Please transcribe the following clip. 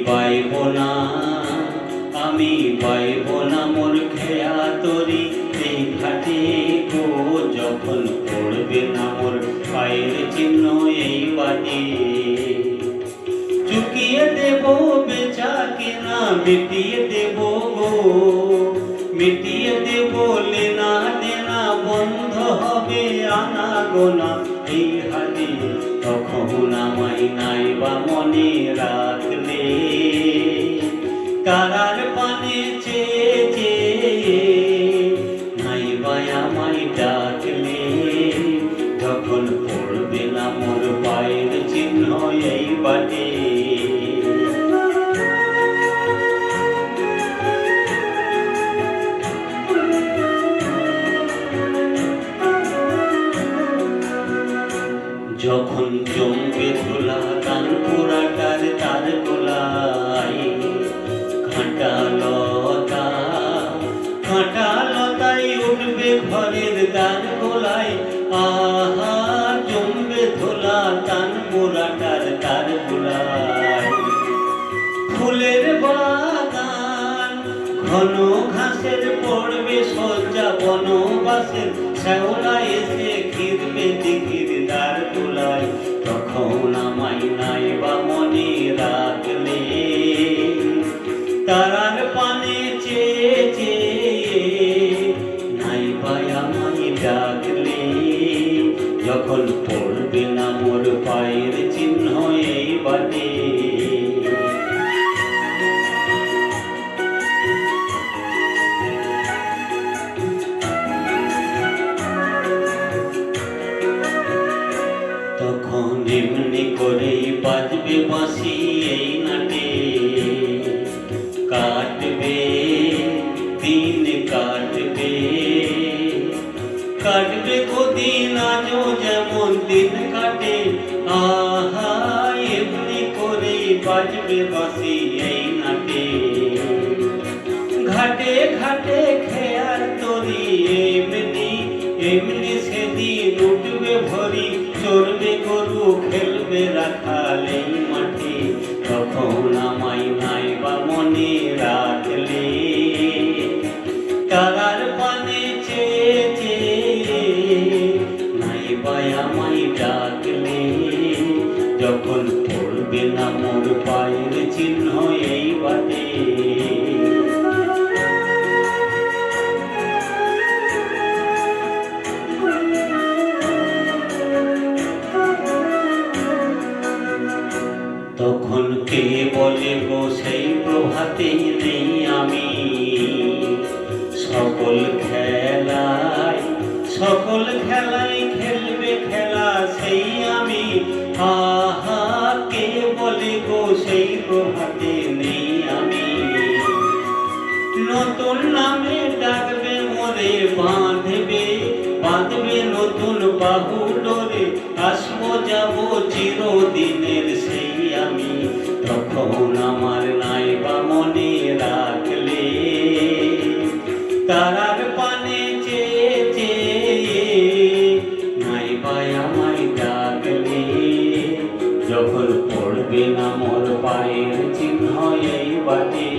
পাইব না, আমি পাইব না মোর খেয়া তরি এই ঘাটে গো, যখন পড়বে না মোর পায়ের চিহ্ন এই বাটে। চুকিয়ে দেব বেচা কেনা, মিটিয়ে দেব গো, মিটিয়ে দেব লেনা দেনা, বন্ধ হবে আনা গোনা এই হাতে। তখন আমায় নাই বা মনে রাখলে, কারার পানে চেয়ে চেয়ে নাই বা আমায় ডাকলে, যখন পড়বে না মোর পায়ের চিহ্ন এই বাটে। যখন জমবে ধুলা কান পোড়াটার তার গোলায়, কাঁটা লতা কাঁটা লতায় উঠবে ঘরের দ্বার গোলায়। আহা জমবে ধুলা কান পোড়াটার তার গোলায়। ফুলের বাগান ঘন ঘাসের পড়বে সজ্জা, বনবাসের শ্যাওলা এসে ঘিরবে দিঘির দ্বার গোলায়। তখন আমায় নাই বা মনে রাখলে, তারার পানে চেয়ে চেয়ে নাই বা আমায় ডাকলে, যখন পড়বে না মোর পায়ের চিহ্ন এই বাটে। তখন এমনি করেই বাজবে বাঁশি এই নাটে, কাটবে দিন কাটবে, কাটবে কদিন আজও যেমন দিন কাটে। আহা এমনি করেই বাজবে বাঁশি এই নাটে। ঘাটে ঘাটে খেয়ার তরি এমনি এমনি সেদিন উঠবে ভরি, চড়বে গরু খেলবে রাখালে মাঠে। তখন আমায় নাই বা মনে রাখলে, তারার পানে চেয়ে চেয়ে নাই বা আমায় ডাকলে, যখন পড়বে না মোর পায়ের চিহ্ন এই বাটে। তখন কে বলে গো সেই প্রভাতে নেই আমি, সকল খেলায় খেলবে খেলা সেই আমি। আহা কে বলে গো সেই প্রভাতে নেই আমি, নতুন নামে ডাকবে মোরে, বাঁধবে বাঁধবে নতুন বাহু ডোরে, আসবো যাবো চিরদিনের সেই আমি। তখন আমার নাই বা মনে রাখলে, তারার পানে চেয়ে চেয়ে নাই বা আমায় ডাকলে, যখন পড়বে না মোর পায়ের চিহ্ন এই বাটে।